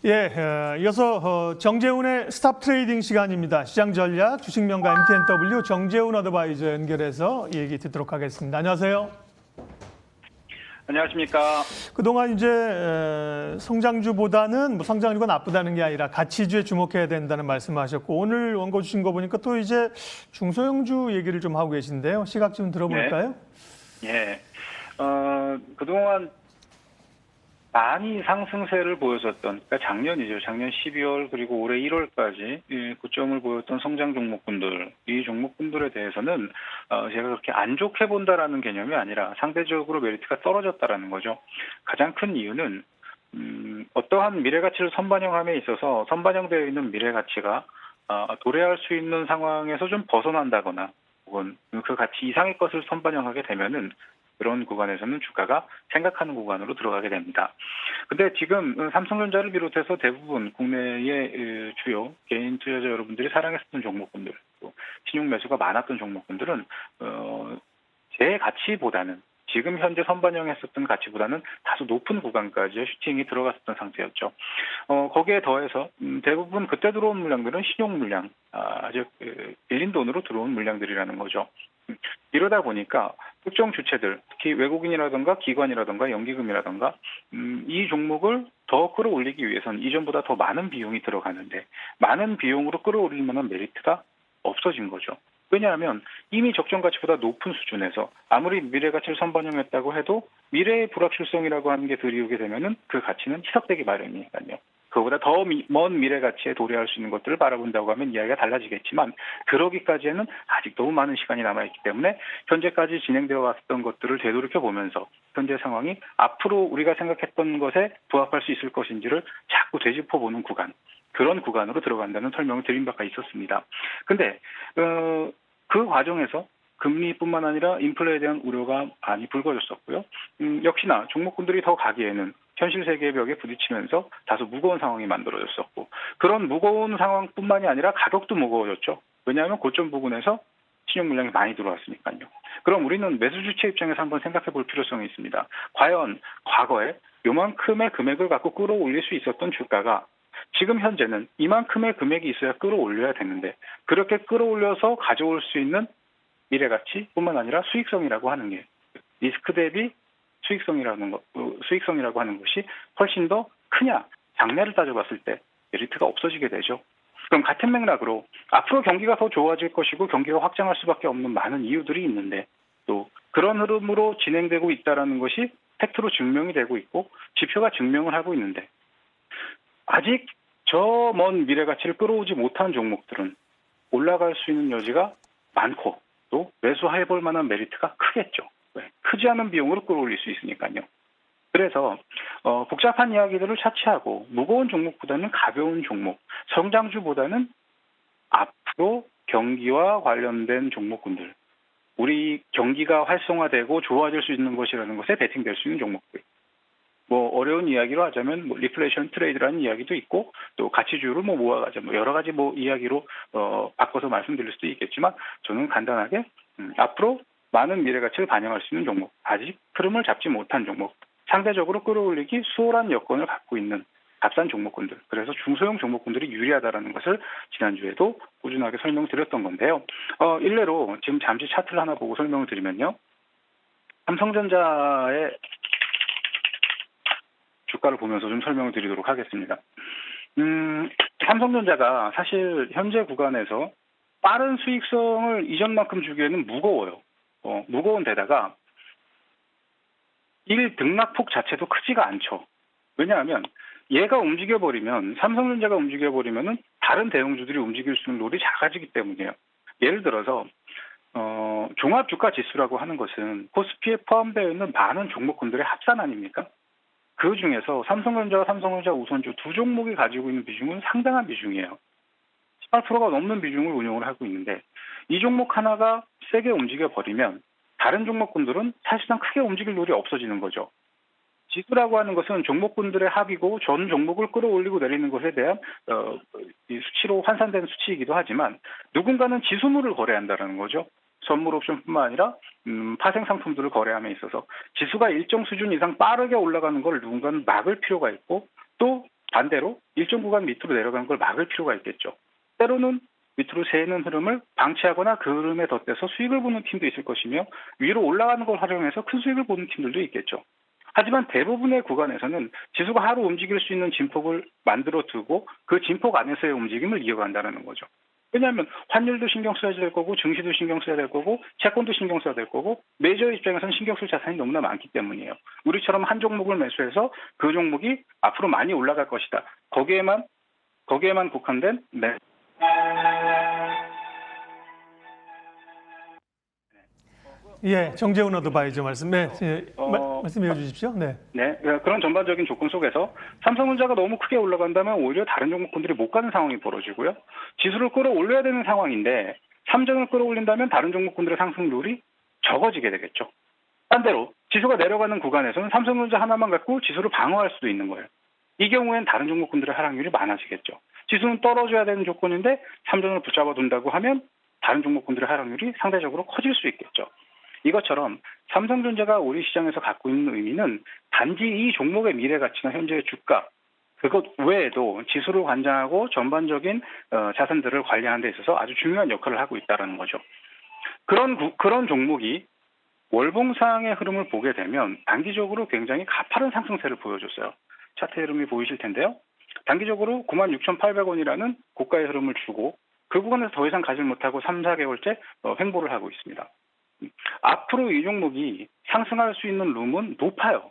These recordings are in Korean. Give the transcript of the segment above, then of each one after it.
예, 이어서 정재훈의 스탑 트레이딩 시간입니다. 시장 전략 주식명가 MTNW 정재훈 어드바이저 연결해서 얘기 듣도록 하겠습니다. 안녕하세요. 안녕하십니까. 그동안 이제 성장주보다는 뭐 성장주가 나쁘다는 게 아니라 가치주에 주목해야 된다는 말씀하셨고, 오늘 원고 주신 거 보니까 또 이제 중소형주 얘기를 좀 하고 계신데요. 시각 좀 들어볼까요? 네. 그동안 많이 상승세를 보였었던, 그러니까 작년이죠. 작년 12월 그리고 올해 1월까지 고점을 보였던 성장 종목군들, 이 종목군들에 대해서는 제가 그렇게 안 좋게 본다라는 개념이 아니라 상대적으로 메리트가 떨어졌다라는 거죠. 가장 큰 이유는 어떠한 미래 가치를 선반영함에 있어서 선반영되어 있는 미래 가치가 도래할 수 있는 상황에서 좀 벗어난다거나 혹은 그 가치 이상의 것을 선반영하게 되면은 그런 구간에서는 주가가 생각하는 구간으로 들어가게 됩니다. 근데 지금 삼성전자를 비롯해서 대부분 국내의 주요 개인 투자자 여러분들이 사랑했었던 종목군들, 또 신용 매수가 많았던 종목군들은 제 가치보다는 지금 현재 선반영했었던 가치보다는 다소 높은 구간까지 슈팅이 들어갔었던 상태였죠. 거기에 더해서 대부분 그때 들어온 물량들은 신용 물량, 아주 빌린 돈으로 들어온 물량들이라는 거죠. 이러다 보니까 특정 주체들, 특히 외국인이라든가 기관이라든가 연기금이라든가 이 종목을 더 끌어올리기 위해서는 이전보다 더 많은 비용이 들어가는데 많은 비용으로 끌어올릴 만한 메리트가 없어진 거죠. 왜냐하면 이미 적정 가치보다 높은 수준에서 아무리 미래 가치를 선반영했다고 해도 미래의 불확실성이라고 하는 게 들이오게 되면은 그 가치는 희석되기 마련이니까요. 그보다 더 먼 미래 가치에 도래할 수 있는 것들을 바라본다고 하면 이야기가 달라지겠지만 그러기까지에는 아직 너무 많은 시간이 남아있기 때문에 현재까지 진행되어 왔던 것들을 되돌이켜 보면서 현재 상황이 앞으로 우리가 생각했던 것에 부합할 수 있을 것인지를 자꾸 되짚어보는 구간, 그런 구간으로 들어간다는 설명을 드린 바가 있었습니다. 근데 그 과정에서 금리뿐만 아니라 인플레에 대한 우려가 많이 불거졌었고요. 역시나 종목군들이 더 가기에는 현실 세계의 벽에 부딪히면서 다소 무거운 상황이 만들어졌었고, 그런 무거운 상황뿐만이 아니라 가격도 무거워졌죠. 왜냐하면 고점 부근에서 신용 물량이 많이 들어왔으니까요. 그럼 우리는 매수 주체 입장에서 한번 생각해 볼 필요성이 있습니다. 과연 과거에 요만큼의 금액을 갖고 끌어올릴 수 있었던 주가가 지금 현재는 이만큼의 금액이 있어야 끌어올려야 되는데, 그렇게 끌어올려서 가져올 수 있는 미래 가치뿐만 아니라 수익성이라고 하는 게, 리스크 대비 수익성이라고 하는 것이 훨씬 더 크냐, 장래를 따져봤을 때 메리트가 없어지게 되죠. 그럼 같은 맥락으로 앞으로 경기가 더 좋아질 것이고 경기가 확장할 수밖에 없는 많은 이유들이 있는데, 또 그런 흐름으로 진행되고 있다는 것이 팩트로 증명이 되고 있고 지표가 증명을 하고 있는데, 아직 저 먼 미래 가치를 끌어오지 못한 종목들은 올라갈 수 있는 여지가 많고 또 매수해볼 만한 메리트가 크겠죠. 크지 않은 비용으로 끌어올릴 수 있으니까요. 그래서 복잡한 이야기들을 차치하고 무거운 종목보다는 가벼운 종목, 성장주보다는 앞으로 경기와 관련된 종목군들, 우리 경기가 활성화되고 좋아질 수 있는 것이라는 것에 베팅될 수 있는 종목들. 뭐 어려운 이야기로 하자면 리플레이션 트레이드라는 이야기도 있고, 또 가치주를 모아가자, 여러 가지 이야기로 바꿔서 말씀드릴 수도 있겠지만, 저는 간단하게 앞으로 많은 미래 가치를 반영할 수 있는 종목, 아직 흐름을 잡지 못한 종목, 상대적으로 끌어올리기 수월한 여건을 갖고 있는 값싼 종목군들, 그래서 중소형 종목군들이 유리하다는 것을 지난주에도 꾸준하게 설명드렸던 건데요. 일례로 지금 잠시 차트를 하나 보고 설명을 드리면요. 삼성전자의 주가를 보면서 좀 설명을 드리도록 하겠습니다. 삼성전자가 사실 현재 구간에서 빠른 수익성을 이전만큼 주기에는 무거워요. 무거운 데다가 등락폭 자체도 크지가 않죠. 왜냐하면 얘가 움직여버리면, 삼성전자가 움직여버리면은 다른 대형주들이 움직일 수 있는 롤이 작아지기 때문이에요. 예를 들어서 종합주가 지수라고 하는 것은 코스피에 포함되어 있는 많은 종목군들의 합산 아닙니까? 그 중에서 삼성전자와 삼성전자 우선주 두 종목이 가지고 있는 비중은 상당한 비중이에요. 18%가 넘는 비중을 운용을 하고 있는데, 이 종목 하나가 세게 움직여버리면 다른 종목군들은 사실상 크게 움직일 롤이 없어지는 거죠. 지수라고 하는 것은 종목군들의 합이고 전 종목을 끌어올리고 내리는 것에 대한 이 수치로 환산된 수치이기도 하지만, 누군가는 지수물을 거래한다는 거죠. 선물 옵션뿐만 아니라 파생 상품들을 거래함에 있어서 지수가 일정 수준 이상 빠르게 올라가는 걸 누군가는 막을 필요가 있고, 또 반대로 일정 구간 밑으로 내려가는 걸 막을 필요가 있겠죠. 때로는 밑으로 새는 흐름을 방치하거나 그 흐름에 덧대서 수익을 보는 팀도 있을 것이며 위로 올라가는 걸 활용해서 큰 수익을 보는 팀들도 있겠죠. 하지만 대부분의 구간에서는 지수가 하루 움직일 수 있는 진폭을 만들어 두고 그 진폭 안에서의 움직임을 이어간다는 거죠. 왜냐하면 환율도 신경 써야 될 거고 증시도 신경 써야 될 거고 채권도 신경 써야 될 거고 매저 입장에서는 신경 쓸 자산이 너무나 많기 때문이에요. 우리처럼 한 종목을 매수해서 그 종목이 앞으로 많이 올라갈 것이다. 거기에만 국한된 예, 정재훈 어드바이저 말씀, 네, 말씀해 주십시오. 네. 네, 그런 전반적인 조건 속에서 삼성전자가 너무 크게 올라간다면 오히려 다른 종목군들이 못 가는 상황이 벌어지고요. 지수를 끌어올려야 되는 상황인데 삼전을 끌어올린다면 다른 종목군들의 상승률이 적어지게 되겠죠. 반대로 지수가 내려가는 구간에서는 삼성전자 하나만 갖고 지수를 방어할 수도 있는 거예요. 이 경우에는 다른 종목군들의 하락률이 많아지겠죠. 지수는 떨어져야 되는 조건인데 삼전을 붙잡아 둔다고 하면 다른 종목군들의 하락률이 상대적으로 커질 수 있겠죠. 이것처럼 삼성전자가 우리 시장에서 갖고 있는 의미는 단지 이 종목의 미래 가치나 현재의 주가, 그것 외에도 지수를 관장하고 전반적인 자산들을 관리하는 데 있어서 아주 중요한 역할을 하고 있다는 거죠. 그런 종목이 월봉상의 흐름을 보게 되면 단기적으로 굉장히 가파른 상승세를 보여줬어요. 차트 흐름이 보이실 텐데요. 단기적으로 96,800원이라는 고가의 흐름을 주고 그 구간에서 더 이상 가지 못하고 3, 4개월째 횡보를 하고 있습니다. 앞으로 이 종목이 상승할 수 있는 룸은 높아요.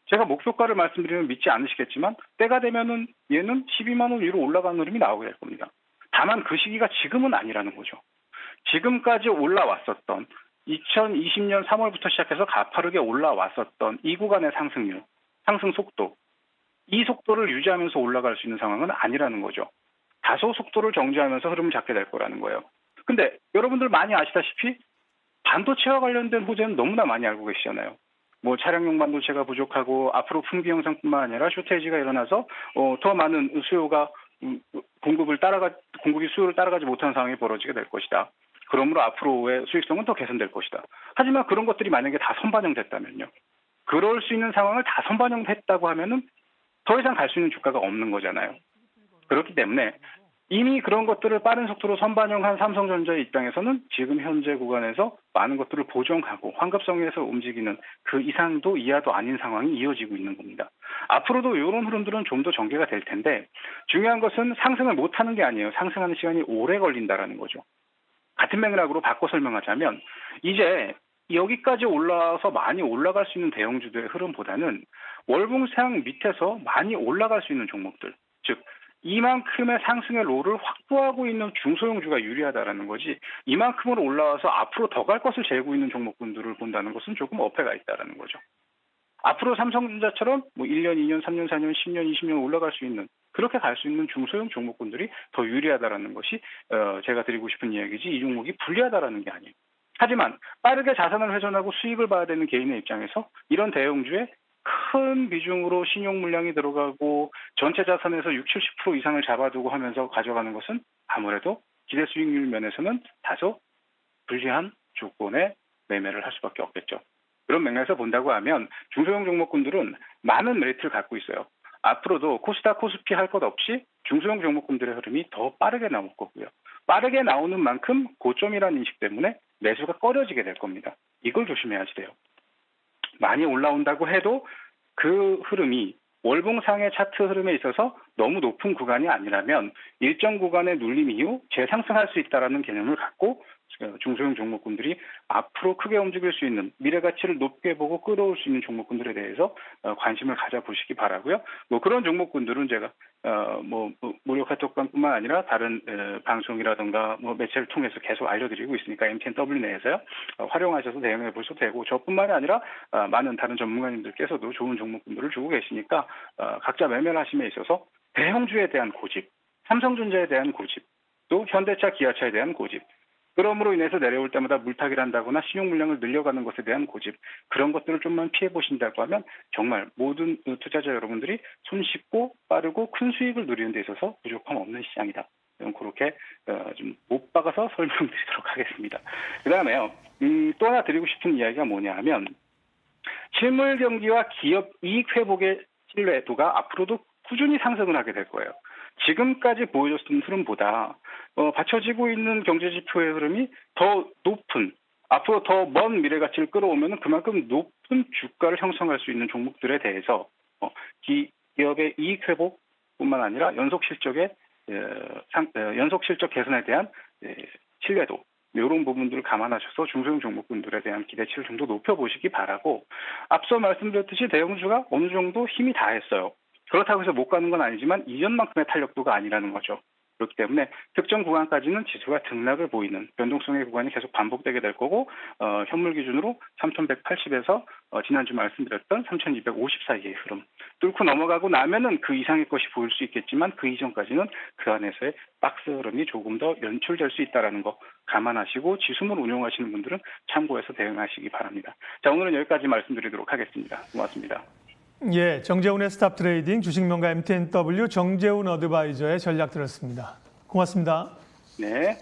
제가 목표가를 말씀드리면 믿지 않으시겠지만 때가 되면은 얘는 12만 원 위로 올라가는 흐름이 나오게 될 겁니다. 다만 그 시기가 지금은 아니라는 거죠. 지금까지 올라왔었던 2020년 3월부터 시작해서 가파르게 올라왔었던 이 구간의 상승률, 상승 속도, 이 속도를 유지하면서 올라갈 수 있는 상황은 아니라는 거죠. 다소 속도를 정지하면서 흐름을 잡게 될 거라는 거예요. 근데 여러분들 많이 아시다시피 반도체와 관련된 호재는 너무나 많이 알고 계시잖아요. 뭐 차량용 반도체가 부족하고 앞으로 풍기 형성뿐만 아니라 쇼테이지가 일어나서 더 많은 수요가 공급이 수요를 따라가지 못하는 상황이 벌어지게 될 것이다. 그러므로 앞으로의 수익성은 더 개선될 것이다. 하지만 그런 것들이 만약에 다 선반영됐다면요. 그럴 수 있는 상황을 다 선반영했다고 하면은 더 이상 갈 수 있는 주가가 없는 거잖아요. 그렇기 때문에 이미 그런 것들을 빠른 속도로 선반영한 삼성전자의 입장에서는 지금 현재 구간에서 많은 것들을 보정하고 환급성에서 움직이는 그 이상도 이하도 아닌 상황이 이어지고 있는 겁니다. 앞으로도 이런 흐름들은 좀 더 전개가 될 텐데 중요한 것은 상승을 못하는 게 아니에요. 상승하는 시간이 오래 걸린다라는 거죠. 같은 맥락으로 바꿔 설명하자면 이제 여기까지 올라와서 많이 올라갈 수 있는 대형주들의 흐름보다는 월봉상 밑에서 많이 올라갈 수 있는 종목들, 즉 이만큼의 상승의 롤을 확보하고 있는 중소형주가 유리하다라는 거지 이만큼으로 올라와서 앞으로 더 갈 것을 재고 있는 종목군들을 본다는 것은 조금 어폐가 있다라는 거죠. 앞으로 삼성전자처럼 뭐 1년, 2년, 3년, 4년, 10년, 20년 올라갈 수 있는 그렇게 갈 수 있는 중소형 종목군들이 더 유리하다라는 것이 제가 드리고 싶은 이야기지 이 종목이 불리하다라는 게 아니에요. 하지만 빠르게 자산을 훼손하고 수익을 봐야 되는 개인의 입장에서 이런 대형주에 큰 비중으로 신용 물량이 들어가고 전체 자산에서 60, 70% 이상을 잡아두고 하면서 가져가는 것은 아무래도 기대 수익률 면에서는 다소 불리한 조건의 매매를 할 수밖에 없겠죠. 그런 맥락에서 본다고 하면 중소형 종목군들은 많은 메리트를 갖고 있어요. 앞으로도 코스닥, 코스피 할 것 없이 중소형 종목군들의 흐름이 더 빠르게 나올 거고요. 빠르게 나오는 만큼 고점이라는 인식 때문에 매수가 꺼려지게 될 겁니다. 이걸 조심해야지 돼요. 많이 올라온다고 해도 그 흐름이 월봉상의 차트 흐름에 있어서 너무 높은 구간이 아니라면 일정 구간의 눌림 이후 재상승할 수 있다는 개념을 갖고 중소형 종목군들이 앞으로 크게 움직일 수 있는 미래 가치를 높게 보고 끌어올 수 있는 종목군들에 대해서 관심을 가져보시기 바라고요. 뭐 그런 종목군들은 제가 무료 카톡방뿐만 아니라 다른 방송이라든가 뭐 매체를 통해서 계속 알려드리고 있으니까 MTNW 내에서요 활용하셔서 대응해 보셔도 되고 저뿐만이 아니라 많은 다른 전문가님들께서도 좋은 종목군들을 주고 계시니까 각자 매매를 하심에 있어서 대형주에 대한 고집, 삼성전자에 대한 고집, 또 현대차, 기아차에 대한 고집. 그럼으로 인해서 내려올 때마다 물타기를 한다거나 신용 물량을 늘려가는 것에 대한 고집 그런 것들을 좀만 피해 보신다고 하면 정말 모든 투자자 여러분들이 손쉽고 빠르고 큰 수익을 누리는 데 있어서 부족함 없는 시장이다. 그렇게 좀 못 박아서 설명드리도록 하겠습니다. 그다음에요. 또 하나 드리고 싶은 이야기가 뭐냐 하면 실물 경기와 기업 이익 회복의 신뢰도가 앞으로도 꾸준히 상승을 하게 될 거예요. 지금까지 보여줬던 흐름보다 받쳐지고 있는 경제 지표의 흐름이 더 높은, 앞으로 더 먼 미래 가치를 끌어오면 그만큼 높은 주가를 형성할 수 있는 종목들에 대해서 기업의 이익 회복뿐만 아니라 연속 실적 개선에 대한 신뢰도, 이런 부분들을 감안하셔서 중소형 종목군들에 대한 기대치를 좀 더 높여보시기 바라고, 앞서 말씀드렸듯이 대형주가 어느 정도 힘이 다했어요. 그렇다고 해서 못 가는 건 아니지만 이전만큼의 탄력도가 아니라는 거죠. 그렇기 때문에 특정 구간까지는 지수가 등락을 보이는 변동성의 구간이 계속 반복되게 될 거고, 현물 기준으로 3,180에서 지난주 말씀드렸던 3,250 사이의 흐름 뚫고 넘어가고 나면은 그 이상의 것이 보일 수 있겠지만, 그 이전까지는 그 안에서의 박스 흐름이 조금 더 연출될 수 있다는 거 감안하시고 지수물 운용하시는 분들은 참고해서 대응하시기 바랍니다. 자, 오늘은 여기까지 말씀드리도록 하겠습니다. 고맙습니다. 예, 정재훈의 스탑 트레이딩 주식명가 MTNW 정재훈 어드바이저의 전략 들었습니다. 고맙습니다. 네.